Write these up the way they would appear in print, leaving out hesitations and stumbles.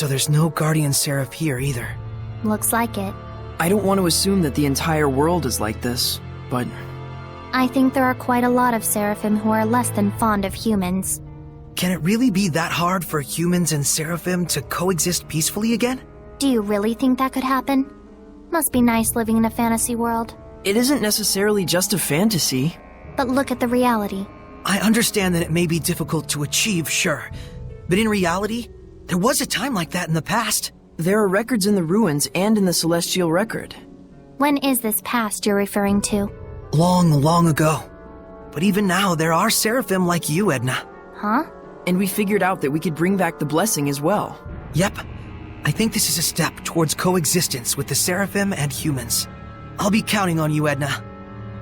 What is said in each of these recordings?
So there's no guardian seraph here either. Looks like it. I don't want to assume that the entire world is like this, but... I think there are quite a lot of seraphim who are less than fond of humans. Can it really be that hard for humans and seraphim to coexist peacefully again? Do you really think that could happen? Must be nice living in a fantasy world. It isn't necessarily just a fantasy. But look at the reality. I understand that it may be difficult to achieve, sure. But in reality, there was a time like that in the past. There are records in the ruins and in the Celestial Record. When is this past you're referring to? Long, long ago. But even now, there are seraphim like you, Edna. Huh? And we figured out that we could bring back the blessing as well. Yep. I think this is a step towards coexistence with the seraphim and humans. I'll be counting on you, Edna.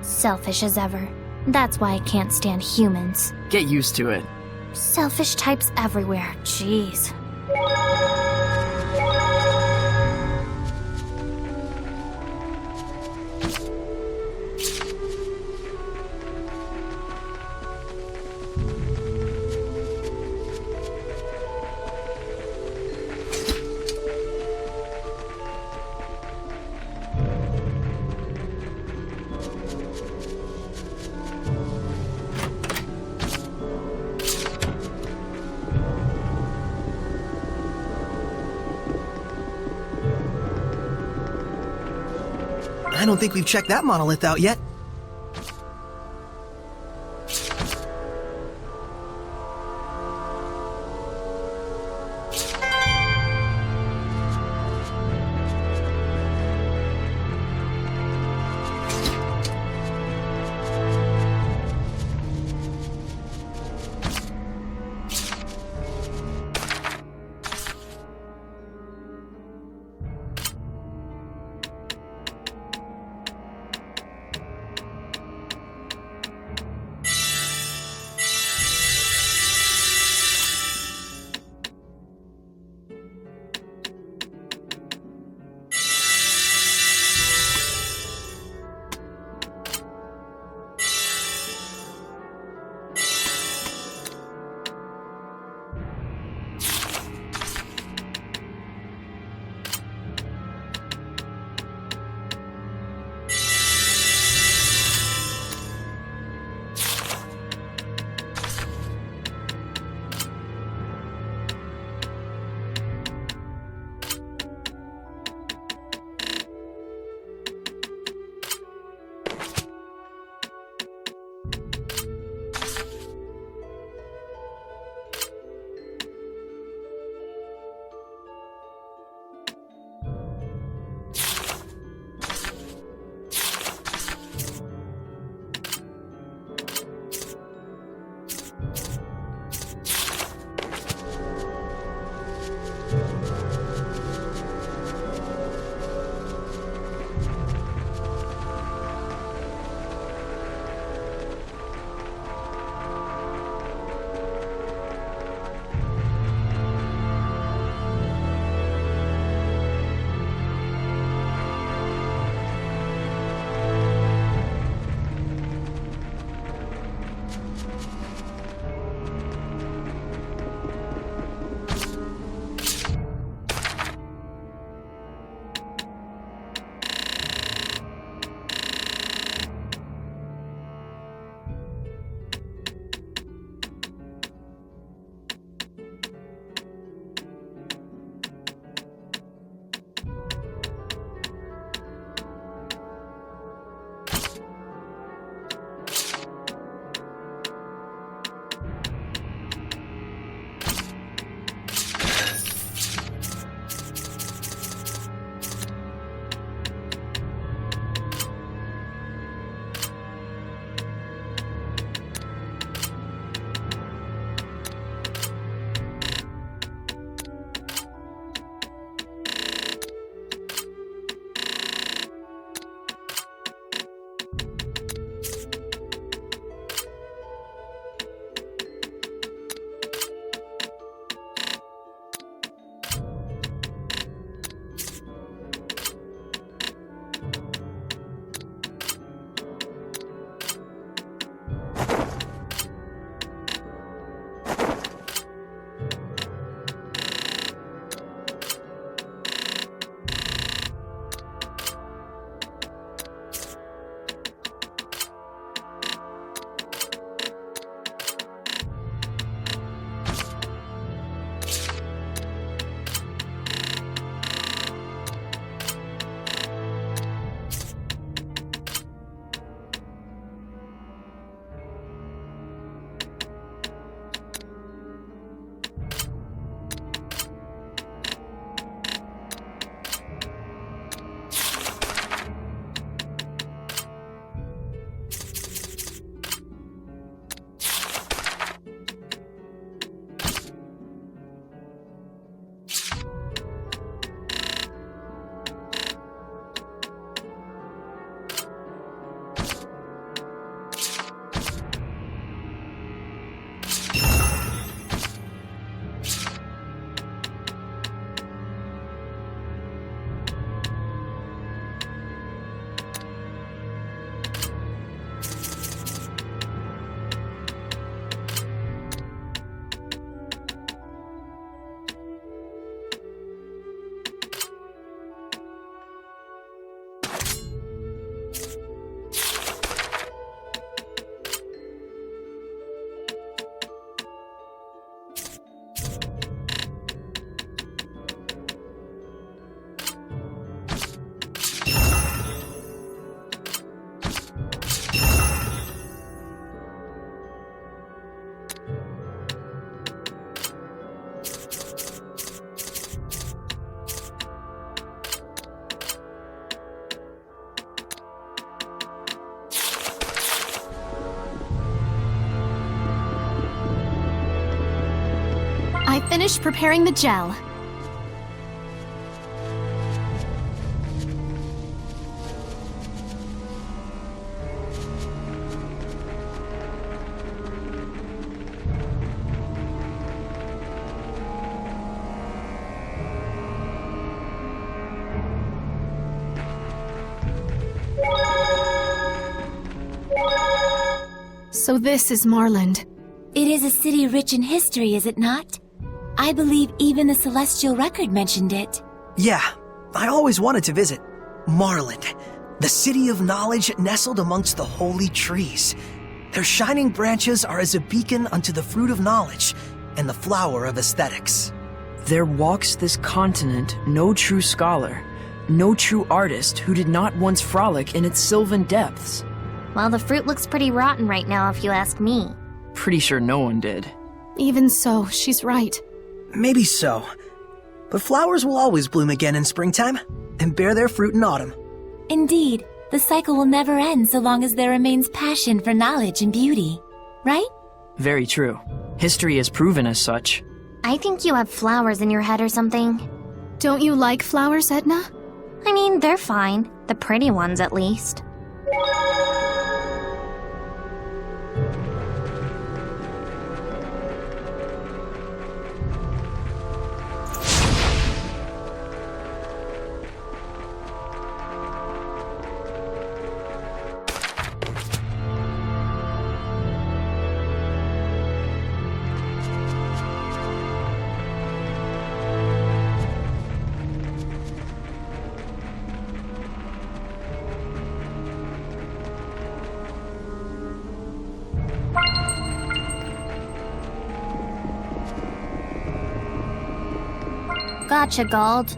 Selfish as ever. That's why I can't stand humans. Get used to it. Selfish types everywhere, jeez. I don't think we've checked that monolith out yet. finish preparing the gel. So this is Marlind. It is a city rich in history, is it not? I believe even the Celestial Record mentioned it. Yeah, I always wanted to visit. Marlind, the city of knowledge nestled amongst the holy trees. Their shining branches are as a beacon unto the fruit of knowledge and the flower of aesthetics. There walks this continent no true scholar, no true artist who did not once frolic in its sylvan depths. Well, the fruit looks pretty rotten right now if you ask me. Pretty sure no one did. Even so, she's right. Maybe so. But flowers will always bloom again in springtime and bear their fruit in autumn. Indeed, the cycle will never end so long as there remains passion for knowledge and beauty. Right? Very true. History has proven as such. I think you have flowers in your head or something. Don't you like flowers, Edna? I mean, they're fine. The pretty ones, at least. Gotcha, Gald.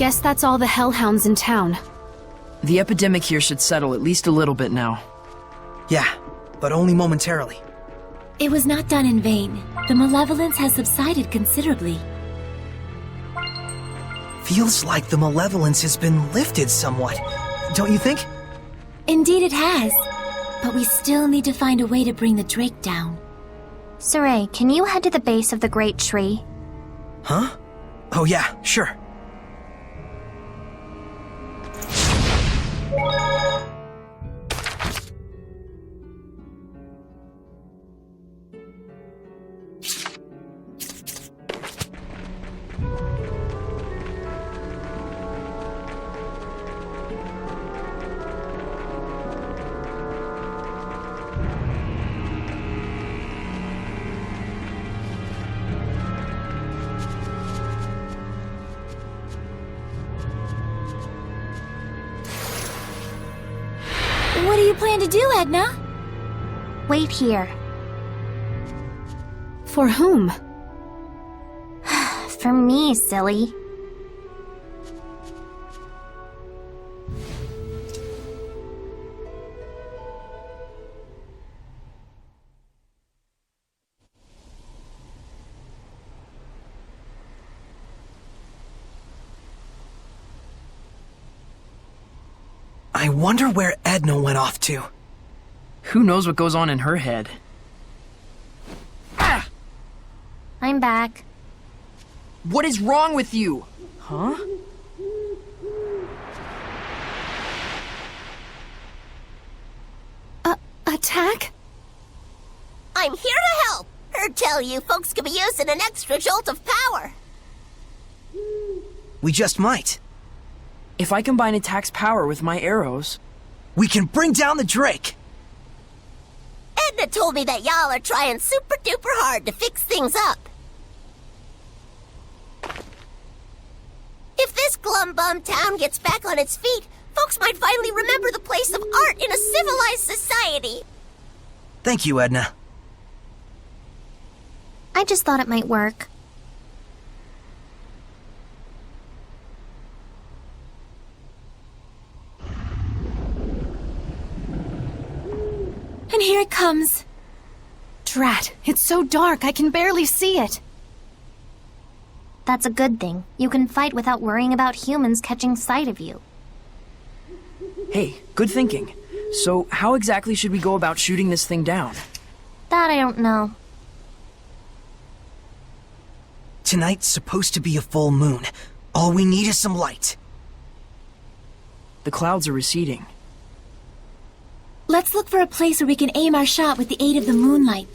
Guess that's all the hellhounds in town. The epidemic here should settle at least a little bit now. Yeah, but only momentarily. It was not done in vain. The malevolence has subsided considerably. Feels like the malevolence has been lifted somewhat, don't you think? Indeed it has. But we still need to find a way to bring the Drake down. Saray, can you head to the base of the great tree? Huh? Oh yeah, sure. What do you plan to do, Edna? Wait here. For whom? For me, silly. I wonder where Edna went off to. Who knows what goes on in her head? Ah! I'm back. What is wrong with you? Huh? Attack? I'm here to help. Heard tell you folks could be using an extra jolt of power. We just might. If I combine attack's power with my arrows... We can bring down the Drake! Edna told me that y'all are trying super duper hard to fix things up. If this glum-bum town gets back on its feet, folks might finally remember the place of art in a civilized society. Thank you, Edna. I just thought it might work. And here it comes. Drat, it's so dark I can barely see it. That's a good thing. You can fight without worrying about humans catching sight of you. Hey, good thinking. So, how exactly should we go about shooting this thing down? That I don't know. Tonight's supposed to be a full moon. All we need is some light. The clouds are receding. Let's look for a place where we can aim our shot with the aid of the moonlight.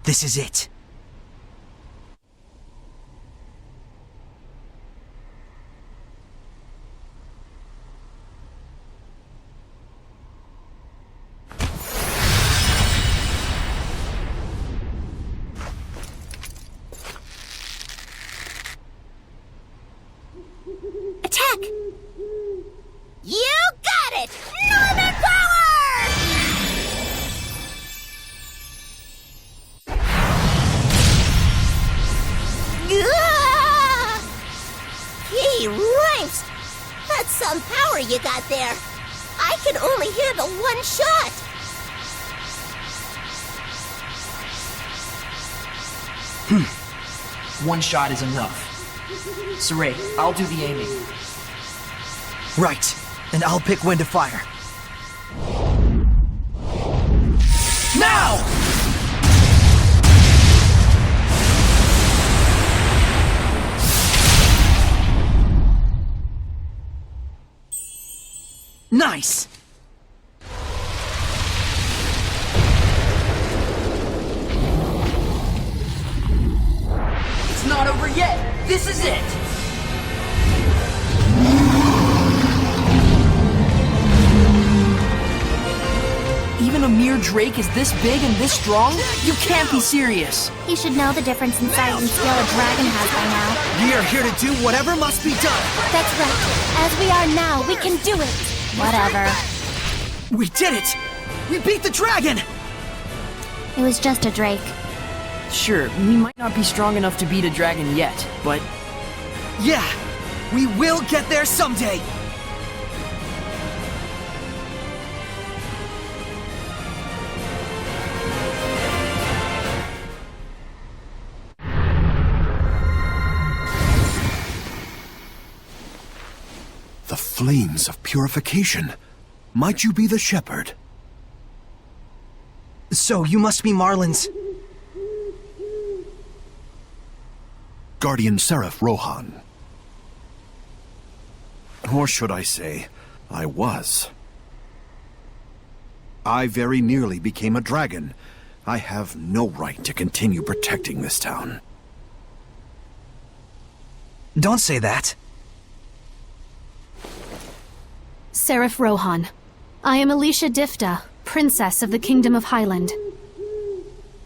This is it. Attack! You got it! Norman power! Gah! Gee, ripes! That's some power you got there. I can only handle one shot. One shot is enough. Saray, I'll do the aiming. Right, and I'll pick when to fire. Now! Nice! It's not over yet! This is it! Even a mere drake is this big and this strong? You can't be serious. He should know the difference in size and scale a dragon has by now. We are here to do whatever must be done. That's right. As we are now, we can do it. Whatever. We did it! We beat the dragon! It was just a drake. Sure, we might not be strong enough to beat a dragon yet, but Yeah, we will get there someday! The flames of purification. Might you be the shepherd? So, you must be Marlind's... Guardian Seraph Rohan. Or should I say, I was. I very nearly became a dragon. I have no right to continue protecting this town. Don't say that. Seraph Rohan. I am Alicia Difta, Princess of the Kingdom of Highland.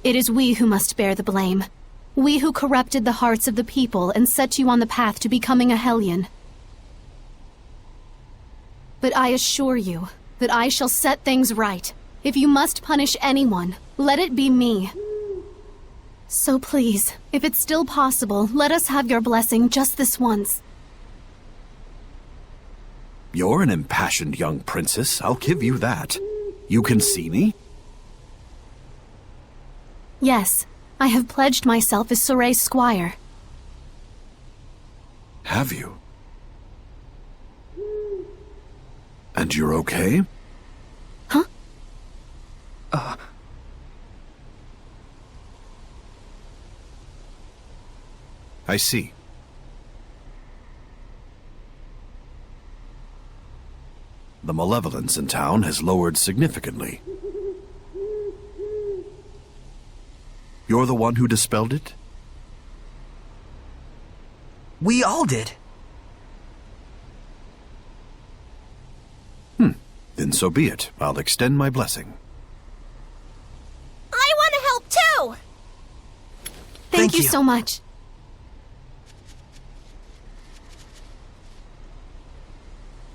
It is we who must bear the blame. We who corrupted the hearts of the people and set you on the path to becoming a Hellion. But I assure you that I shall set things right. If you must punish anyone, let it be me. So please, if it's still possible, let us have your blessing just this once. You're an impassioned young princess, I'll give you that. You can see me? Yes, I have pledged myself as Soray's squire. Have you? And you're okay? Huh? I see. The malevolence in town has lowered significantly. You're the one who dispelled it? We all did. Then so be it. I'll extend my blessing. I want to help too! Thank you you. so much.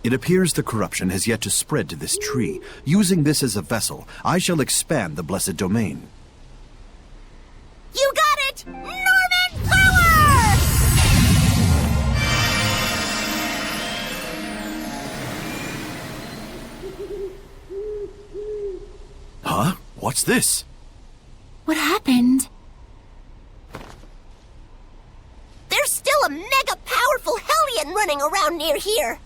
It appears the corruption has yet to spread to this tree. Using this as a vessel, I shall expand the blessed domain. You got it! Norman power! Huh? What's this? What happened? There's still a mega powerful Hellion running around near here.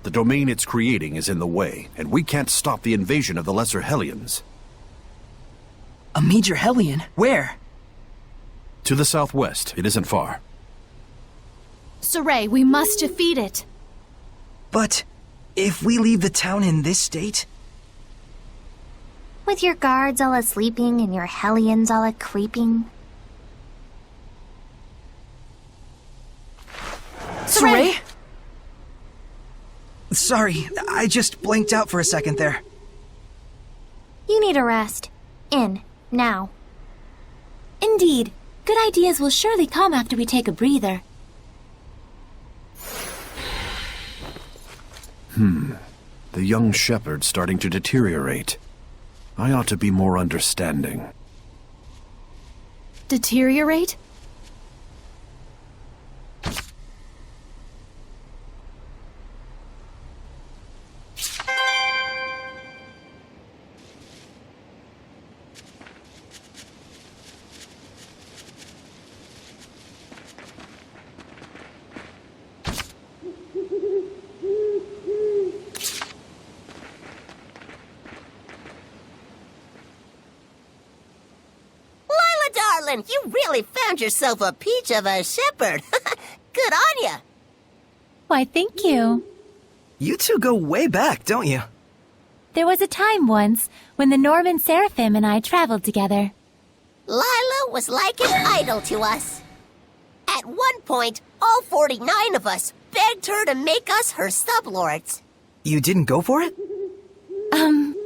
The domain it's creating is in the way, and we can't stop the invasion of the Lesser Hellions. a major Hellion? Where? To the southwest. It isn't far. Soray, we must defeat it. But if we leave the town in this state... With your guards all a-sleeping and your Hellions all a-creeping. Soray? Sorry, I just blanked out for a second there. You need a rest. In. Now. Indeed. Good ideas will surely come after we take a breather. The young shepherd's starting to deteriorate. I ought to be more understanding. Deteriorate? Darling, you really found yourself a peach of a shepherd. Good on ya. Why, thank you. You two go way back, don't you? There was a time once when the Norman Seraphim and I traveled together. Lila was like an idol to us. At one point, all 49 of us begged her to make us her sublords. You didn't go for it?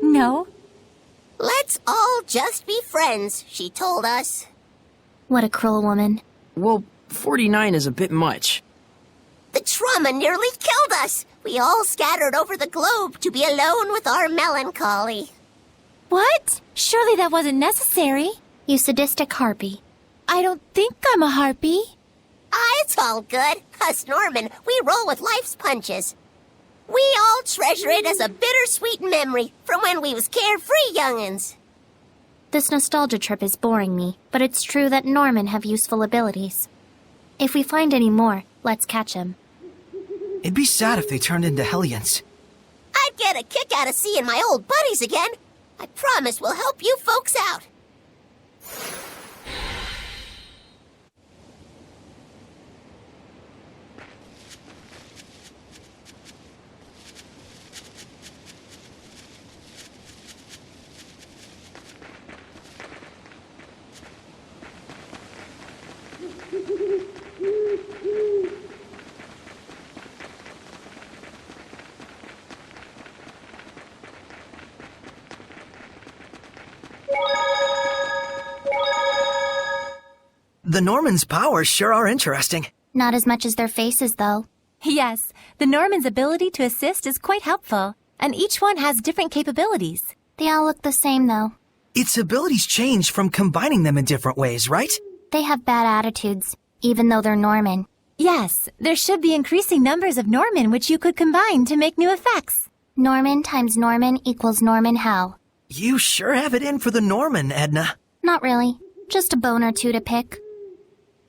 No. Let's all just be friends, she told us. What a cruel woman. Well, 49 is a bit much. The trauma nearly killed us. We all scattered over the globe to be alone with our melancholy. What? Surely that wasn't necessary. You sadistic harpy. I don't think I'm a harpy. It's all good. Us Norman, we roll with life's punches. We all treasure it as a bittersweet memory from when we was carefree young'uns. This nostalgia trip is boring me, but it's true that Norman have useful abilities. If we find any more, let's catch him. It'd be sad if they turned into Hellions. I'd get a kick out of seeing my old buddies again. I promise we'll help you folks out. The Normans' powers sure are interesting. Not as much as their faces, though. Yes, the Norman's ability to assist is quite helpful, and each one has different capabilities. They all look the same, though. Its abilities change from combining them in different ways, right? They have bad attitudes, even though they're Norman. Yes, there should be increasing numbers of Norman which you could combine to make new effects. Norman times Norman equals Norman how? You sure have it in for the Norman, Edna. Not really. Just a bone or two to pick.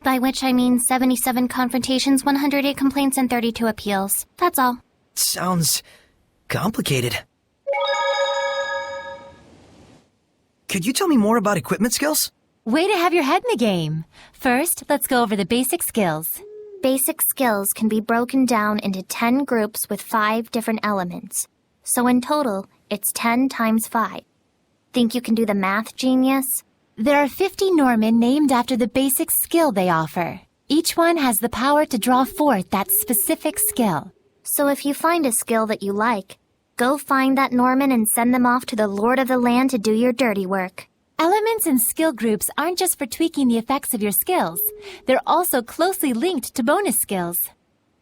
By which I mean 77 confrontations, 108 complaints, and 32 appeals. That's all. Sounds complicated. Could you tell me more about equipment skills? Way to have your head in the game. First, let's go over the basic skills. Basic skills can be broken down into 10 groups with 5 different elements. So in total, it's 10 times 5. Think you can do the math, genius? There are 50 Norman named after the basic skill they offer. Each one has the power to draw forth that specific skill. So if you find a skill that you like, go find that Norman and send them off to the Lord of the Land to do your dirty work. Elements and skill groups aren't just for tweaking the effects of your skills. They're also closely linked to bonus skills.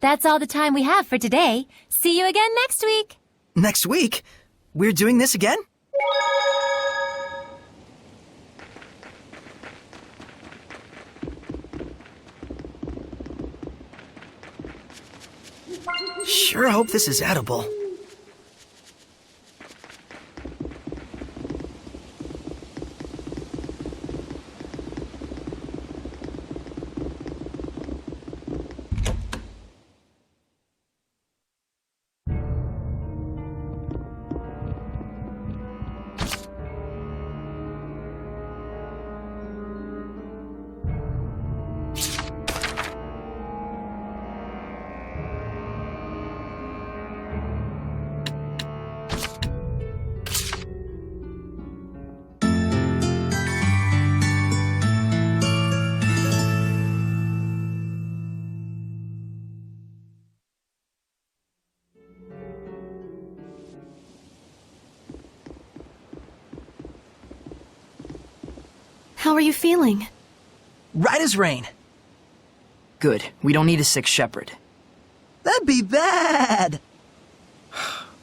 That's all the time we have for today. See you again next week. Next week? We're doing this again? Sure hope this is edible. How are you feeling? Right as rain. Good. We don't need a sick shepherd. That'd be bad.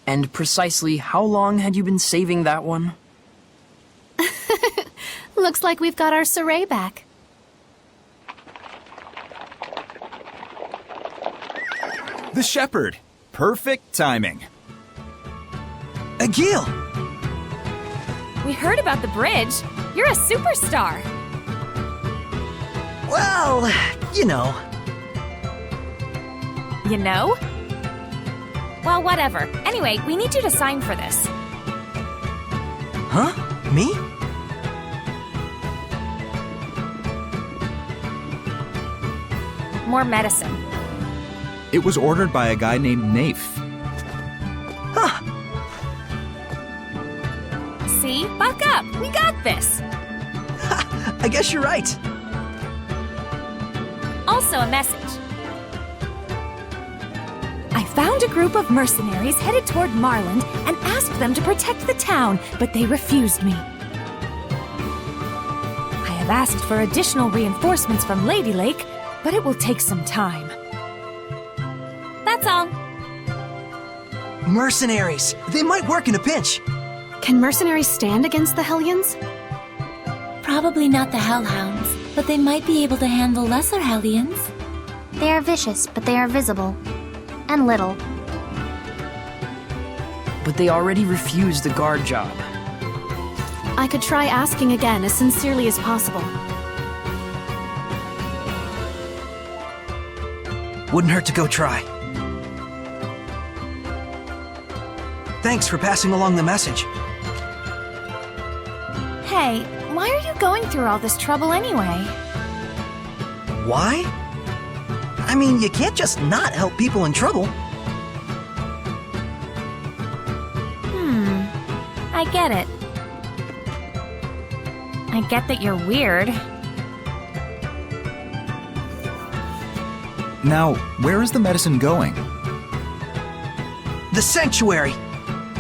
And precisely how long had you been saving that one? Looks like we've got our Saray back. The shepherd. Perfect timing. Agil! We heard about the bridge. You're a superstar. Well, you know. You know? Well, whatever. Anyway, we need you to sign for this. Huh? Me? More medicine. It was ordered by a guy named Nafe. Huh. See? Buck up. We got this. I guess you're right. Also a message. I found a group of mercenaries headed toward Marlind and asked them to protect the town, but they refused me. have asked for additional reinforcements from Lady Lake, but it will take some time. That's all. Mercenaries. They might work in a pinch. Can mercenaries stand against the Hellions? Probably not the Hellhounds, but they might be able to handle lesser Hellions. They are vicious, but they are visible. And little. But they already refused the guard job. I could try asking again as sincerely as possible. Wouldn't hurt to go try. Thanks for passing along the message. Hey, why are you going through all this trouble anyway? Why? I mean, you can't just not help people in trouble. I get it. I get that you're weird. Now, where is the medicine going? The sanctuary.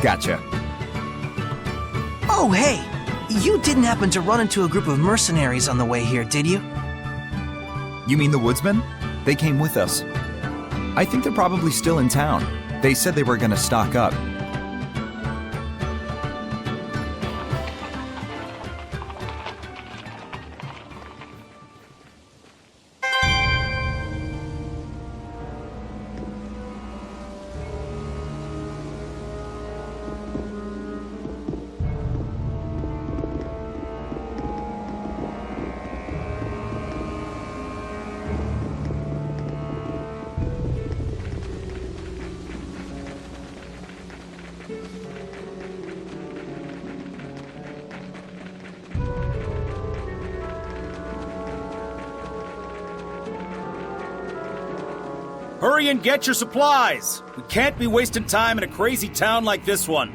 Gotcha. Oh, hey! You didn't happen to run into a group of mercenaries on the way here, did you? You mean the woodsmen? They came with us. I think they're probably still in town. They said they were gonna stock up. Hurry and get your supplies! We can't be wasting time in a crazy town like this one.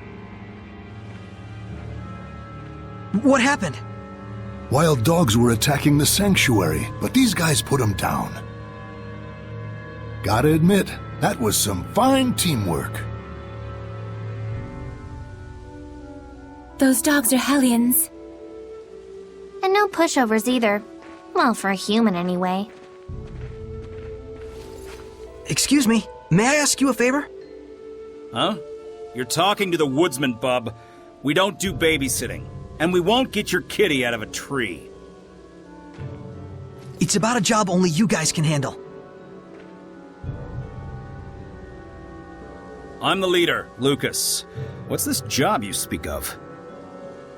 What happened? Wild dogs were attacking the sanctuary, but these guys put them down. Gotta admit, that was some fine teamwork. Those dogs are Hellions. And no pushovers either. Well, for a human anyway. Excuse me, may I ask you a favor? Huh? You're talking to the woodsman, bub. We don't do babysitting, and we won't get your kitty out of a tree. It's about a job only you guys can handle. I'm the leader, Lucas. What's this job you speak of?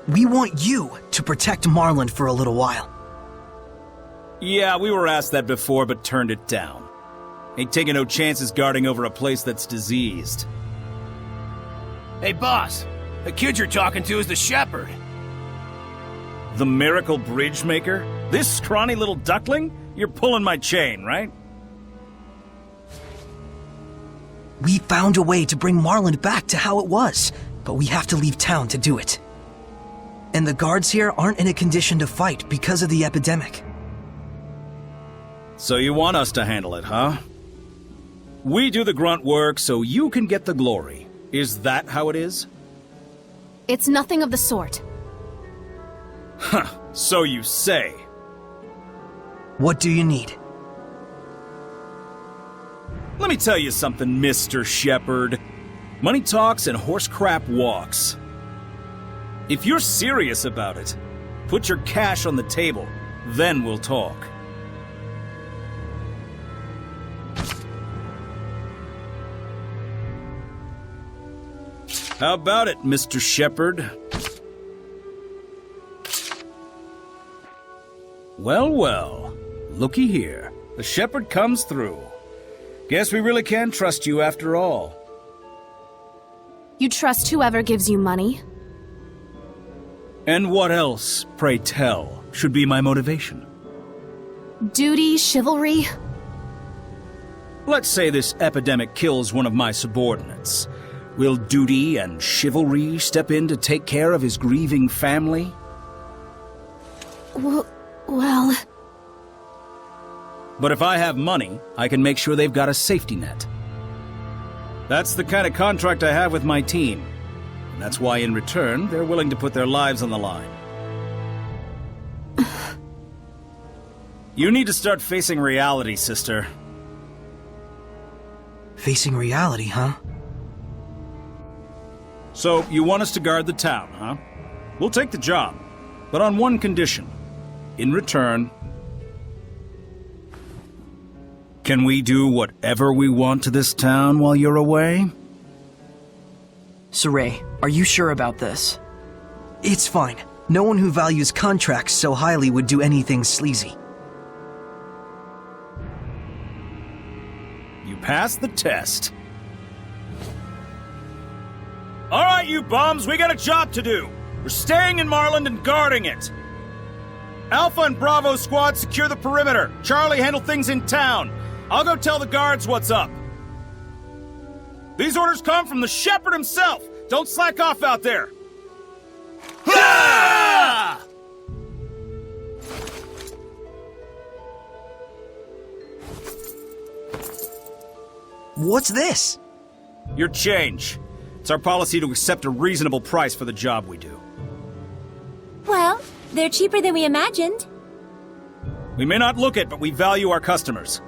We want you to protect Marlind for a little while. Yeah, we were asked that before, but turned it down. Ain't taking no chances guarding over a place that's diseased. Hey, boss. The kid you're talking to is the shepherd. The miracle bridge maker? This scrawny little duckling? You're pulling my chain, right? We found a way to bring Marlind back to how it was, but we have to leave town to do it. And the guards here aren't in a condition to fight because of the epidemic. So you want us to handle it, huh? We do the grunt work so you can get the glory. Is that how it is? It's nothing of the sort. Huh, so you say. What do you need? Let me tell you something, Mr. Shepherd. Money talks and horse crap walks. If you're serious about it, put your cash on the table, then we'll talk. How about it, Mr. Shepherd? Well, well. Looky here. The shepherd comes through. Guess we really can trust you after all. You trust whoever gives you money? And what else, pray tell, should be my motivation? Duty, chivalry? Let's say this epidemic kills one of my subordinates. Will duty and chivalry step in to take care of his grieving family? Well... But if I have money, I can make sure they've got a safety net. That's the kind of contract I have with my team. And that's why in return, they're willing to put their lives on the line. You need to start facing reality, sister. Facing reality, huh? So, you want us to guard the town, huh? We'll take the job, but on one condition. In return, can we do whatever we want to this town while you're away? Saray, are you sure about this? It's fine. No one who values contracts so highly would do anything sleazy. You passed the test. Alright, you bums, we got a job to do. We're staying in Marlind and guarding it. Alpha and Bravo squad secure the perimeter. Charlie, handle things in town. I'll go tell the guards what's up. These orders come from the shepherd himself. Don't slack off out there. Ah! What's this? Your change. It's our policy to accept a reasonable price for the job we do. Well, they're cheaper than we imagined. We may not look it, but we value our customers.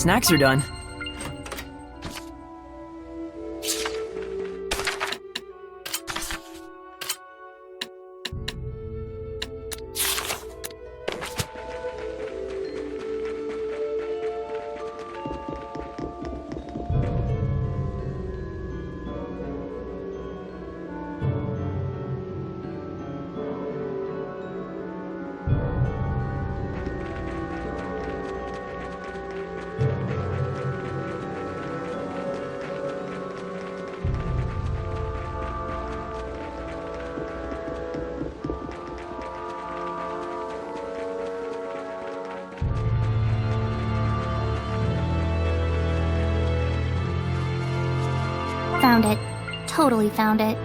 Snacks are done. Found it. Totally found it.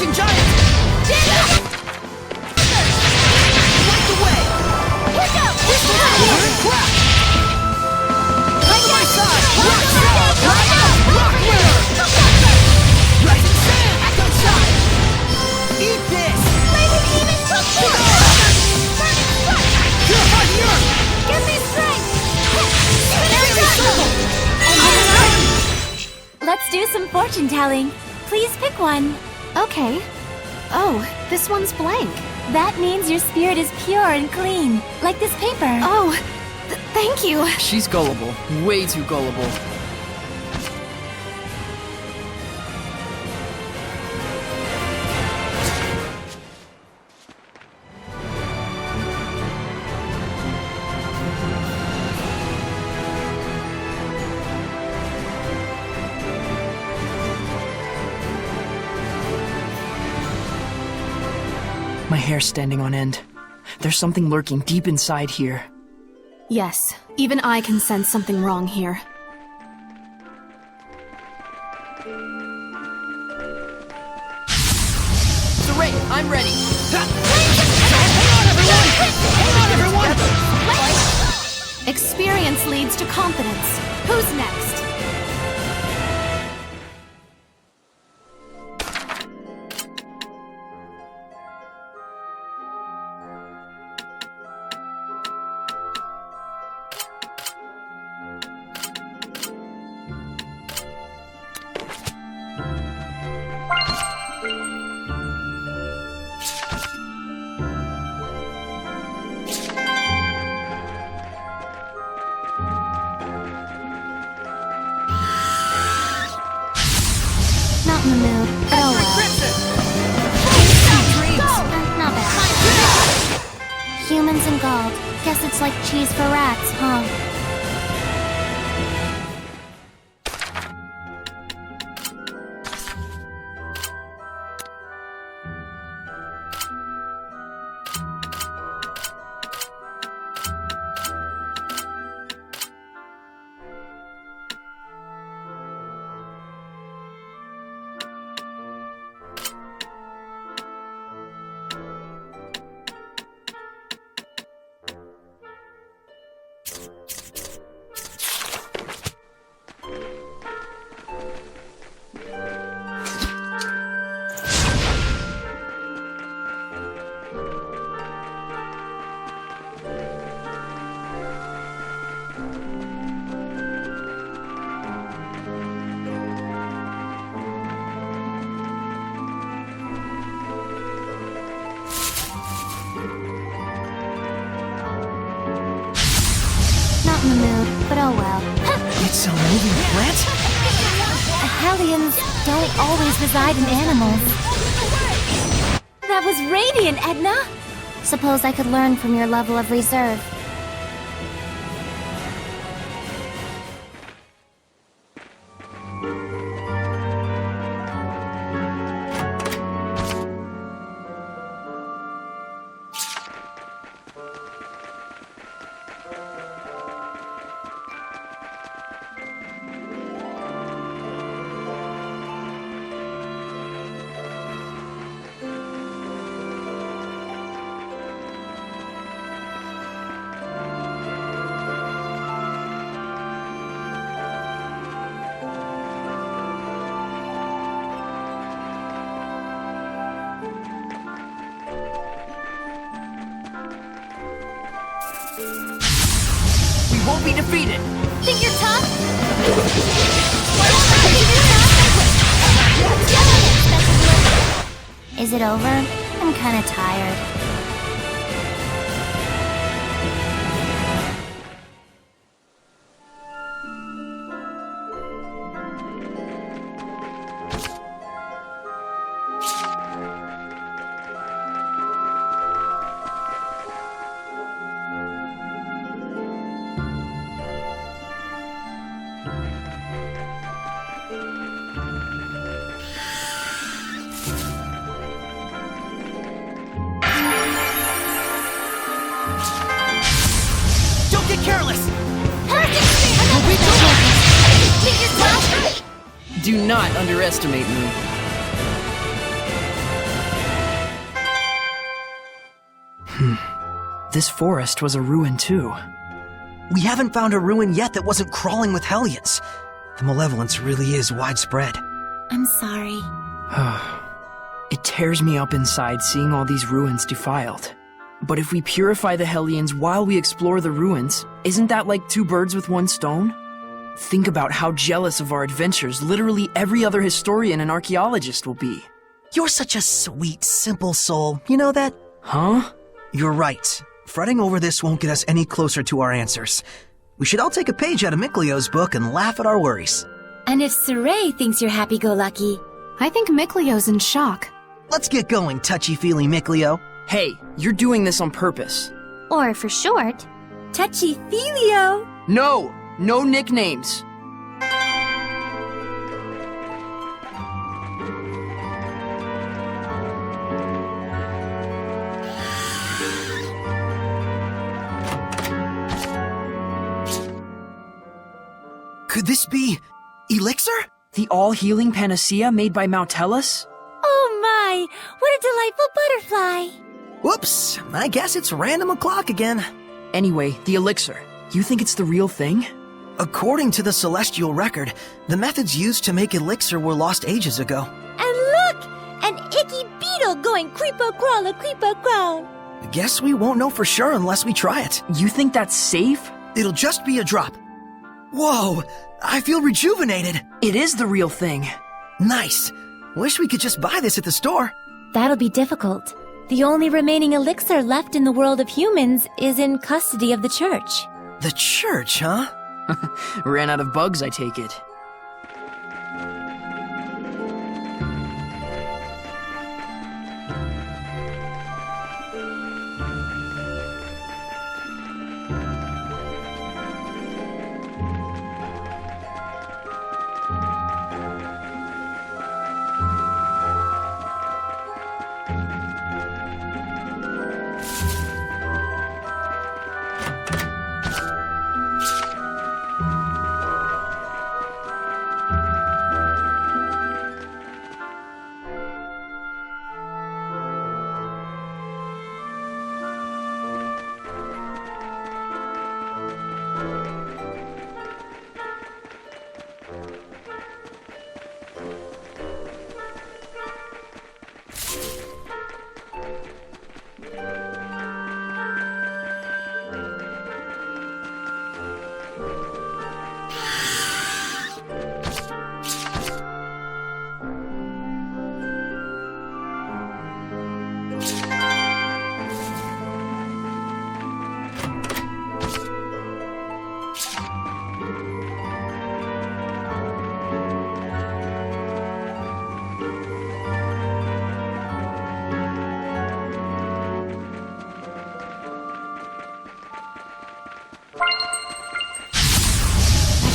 Broken giant! Right away! Here goes! Crap! Come to my side! Rock mirror! Rising sand! Echo shot! Eat this! Lady Demon took one! Burning strike! Purify the earth! Give me strength! Fairy circle! Let's do some fortune telling. Please pick one. Okay. Oh, this one's blank. That means your spirit is pure and clean, like this paper. Oh, thank you. She's gullible. Way too gullible. My hair's standing on end. There's something lurking deep inside here. Yes, even I can sense something wrong here. Saray, I'm ready. Hang on, everyone! Experience leads to confidence. Who's next? Not in the mood. Oh well. Not bad. Humans and gold. Guess it's like cheese for rats, huh? Not in the mood, but oh well. It's a moving plant? Hellions don't always reside in animals. That was radiant, Edna! Suppose I could learn from your level of reserve. We won't be defeated! Think you're tough? Is it over? I'm kinda tired. Don't get careless! Do not underestimate me. This forest was a ruin too. We haven't found a ruin yet that wasn't crawling with Hellions. The malevolence really is widespread. I'm sorry. It tears me up inside seeing all these ruins defiled. But if we purify the Hellions while we explore the ruins, isn't that like two birds with one stone? Think about how jealous of our adventures literally every other historian and archaeologist will be. You're such a sweet, simple soul. You know that? Huh? You're right. Fretting over this won't get us any closer to our answers. We should all take a page out of Miklio's book and laugh at our worries. And if Saray thinks you're happy-go-lucky... I think Miklio's in shock. Let's get going, touchy-feely Miklio. Hey, you're doing this on purpose. Or for short, Touchy-feelio! No! No nicknames! Could this be... Elixir? The all-healing panacea made by Mautellus? Oh my! What a delightful butterfly! Whoops, I guess it's random o'clock again. Anyway, the elixir. You think it's the real thing? According to the Celestial Record, the methods used to make elixir were lost ages ago. And look! An icky beetle going creeper-crawler, creeper-crawl! Guess we won't know for sure unless we try it. You think that's safe? It'll just be a drop. Whoa! I feel rejuvenated! It is the real thing. Nice. Wish we could just buy this at the store. That'll be difficult. The only remaining elixir left in the world of humans is in custody of the church. The church, huh? Ran out of bugs, I take it.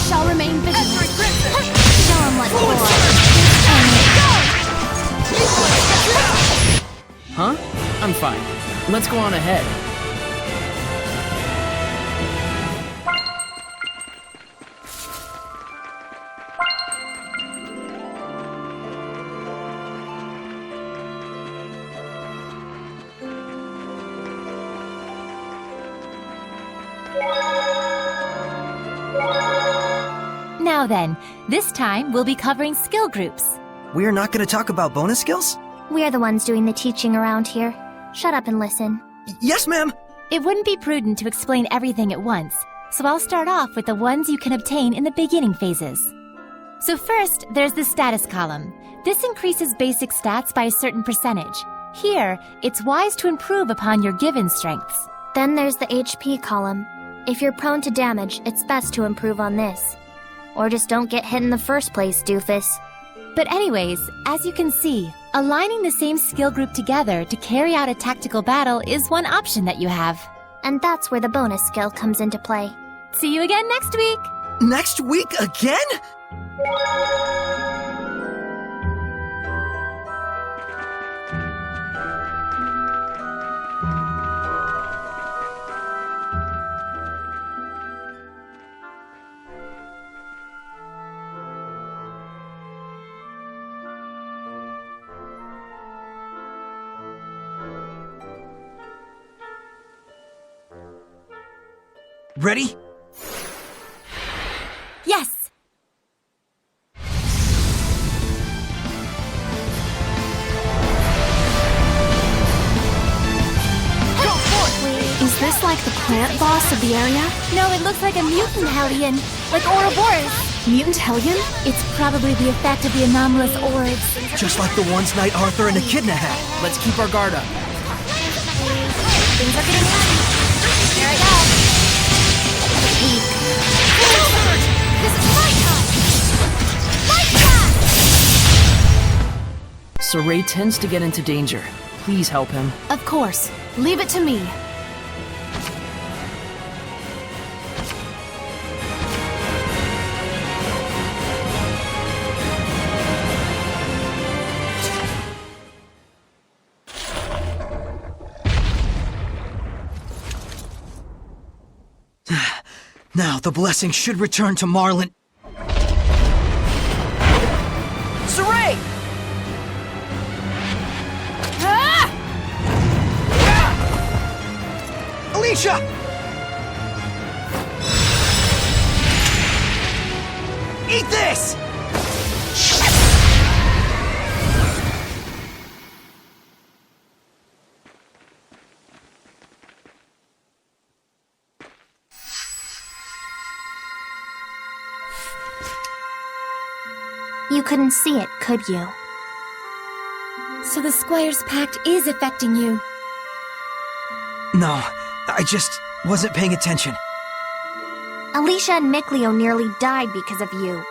Shall remain vigilant. show 'em what for. Huh? I'm fine. Let's go on ahead. Now then, this time we'll be covering skill groups. We're not going to talk about bonus skills? We're the ones doing the teaching around here. Shut up and listen. Yes, ma'am! It wouldn't be prudent to explain everything at once, so I'll start off with the ones you can obtain in the beginning phases. So first, there's the status column. This increases basic stats by a certain percentage. Here, it's wise to improve upon your given strengths. Then there's the HP column. If you're prone to damage, it's best to improve on this. Or just don't get hit in the first place, doofus. But anyways, as you can see, aligning the same skill group together to carry out a tactical battle is one option that you have. And that's where the bonus skill comes into play. See you again next week! Next week again? Ready? Yes! Is this like the plant boss of the area? No, it looks like a mutant Hellion, like Ouroboros. Mutant Hellion? It's probably the effect of the anomalous orbs. Just like the ones Knight Arthur and Echidna had. Let's keep our guard up. Things are getting heavy. Here I go. This is my time! Light blast! Saray tends to get into danger. Please help him. Of course. Leave it to me. Now the blessing should return to Marlind. Saray! Alicia! Eat this! You couldn't see it, could you? So the Squire's Pact is affecting you. No, I just wasn't paying attention. Alicia and Mikleo nearly died because of you.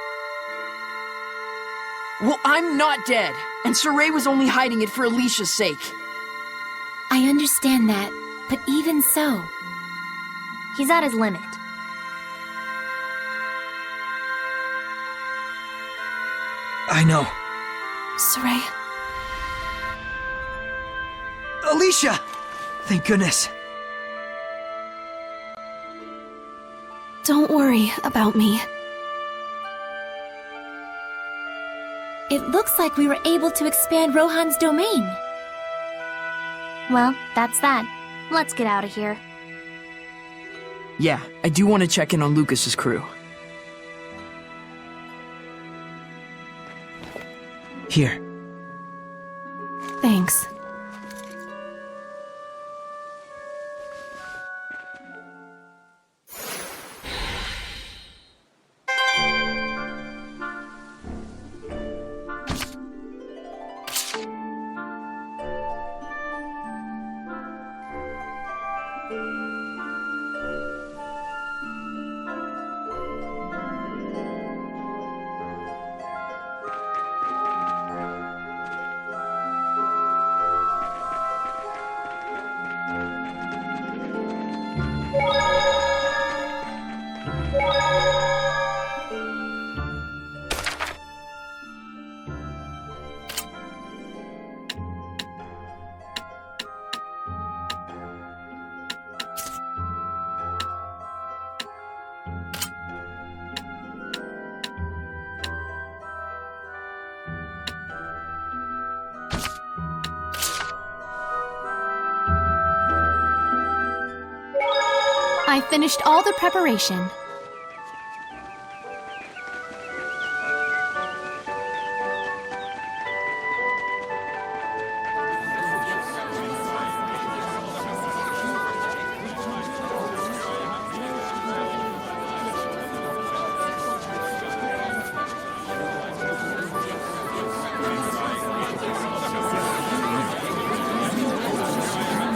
Well, I'm not dead, and Saray was only hiding it for Alicia's sake. I understand that, but even so... He's at his limit. I know. Saray. Alicia! Thank goodness. Don't worry about me. It looks like we were able to expand Rohan's domain. Well, that's that. Let's get out of here. Yeah, I do want to check in on Lucas's crew. Here. Thanks. I finished all the preparation.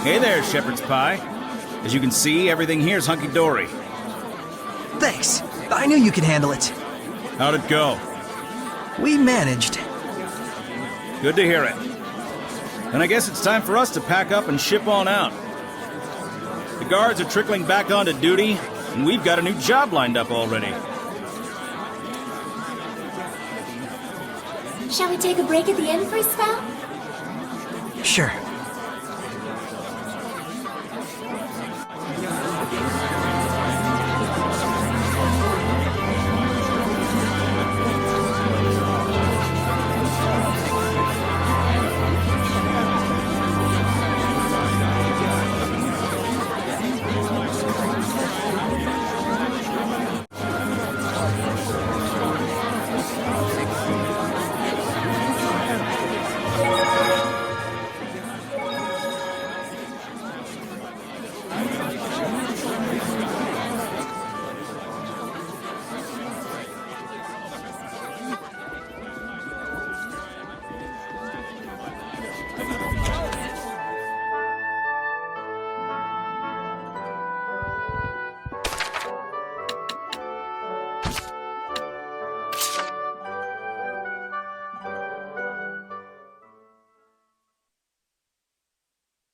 Hey there, Shepherd's Pie. As you can see, everything here's hunky-dory. Thanks. I knew you could handle it. How'd it go? We managed. Good to hear it. Then I guess it's time for us to pack up and ship on out. The guards are trickling back onto duty, and we've got a new job lined up already. Shall we take a break at the inn for a spell? Sure.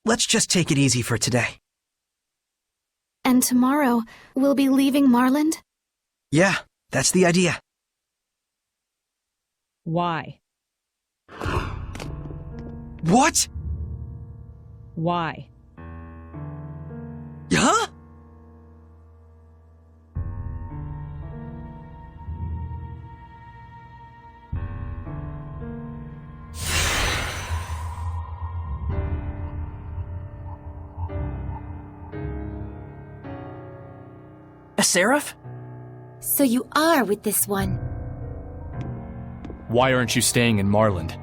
let's just take it easy for today. And tomorrow, we'll be leaving Marlind? Yeah, that's the idea. Why? What? Why? Huh? A seraph? So you are with this one. Why aren't you staying in Marlind?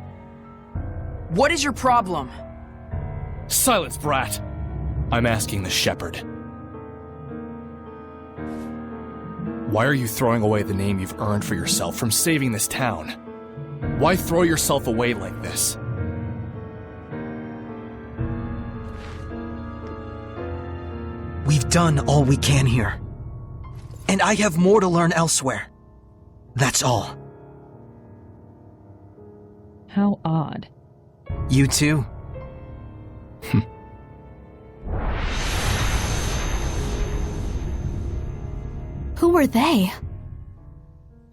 What is your problem? Silence, brat! I'm asking the shepherd. Why are you throwing away the name you've earned for yourself from saving this town? Why throw yourself away like this? We've done all we can here. And I have more to learn elsewhere. That's all. How odd. You too. Who are they?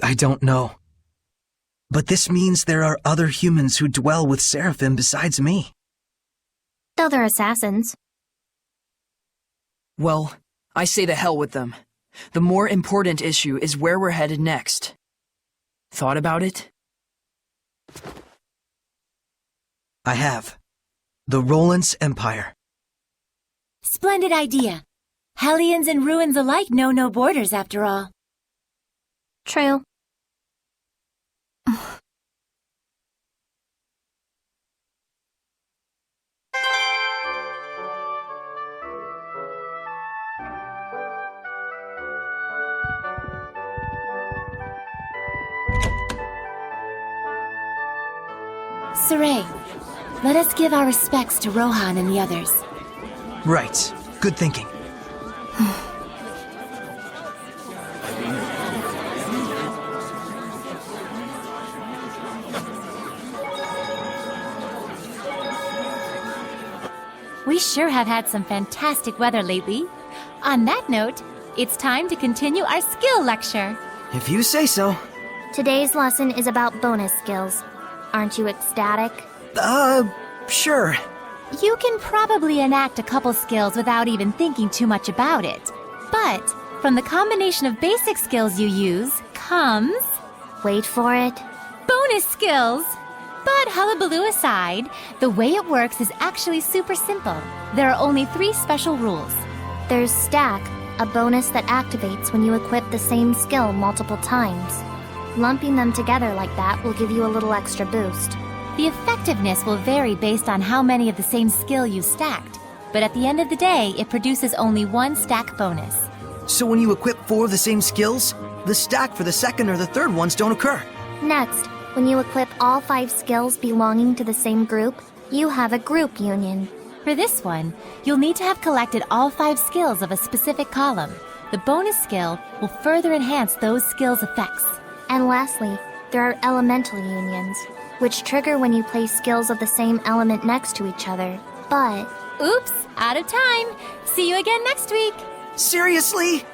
I don't know. But this means there are other humans who dwell with Seraphim besides me. Though they're assassins. Well, I say to hell with them. The more important issue is where we're headed next. Thought about it? I have. The Roland's Empire. Splendid idea. Hellions and ruins alike know no borders, after all. True. Saray, let us give our respects to Rohan and the others. Right. Good thinking. We sure have had some fantastic weather lately. On that note, it's time to continue our skill lecture. If you say so. Today's lesson is about bonus skills. Aren't you ecstatic? Sure. You can probably enact a couple skills without even thinking too much about it. But from the combination of basic skills you use comes... Wait for it. Bonus skills! But hullabaloo aside, the way it works is actually super simple. There are only 3 special rules. There's Stack, a bonus that activates when you equip the same skill multiple times. Lumping them together like that will give you a little extra boost. The effectiveness will vary based on how many of the same skill you've stacked, but at the end of the day, it produces only 1 stack bonus. So when you equip 4 of the same skills, the stack for the second or the third ones don't occur. Next, when you equip all 5 skills belonging to the same group, you have a group union. For this one, you'll need to have collected all 5 skills of a specific column. The bonus skill will further enhance those skills' effects. And lastly, there are elemental unions, which trigger when you place skills of the same element next to each other. But... Oops, out of time. See you again next week. Seriously?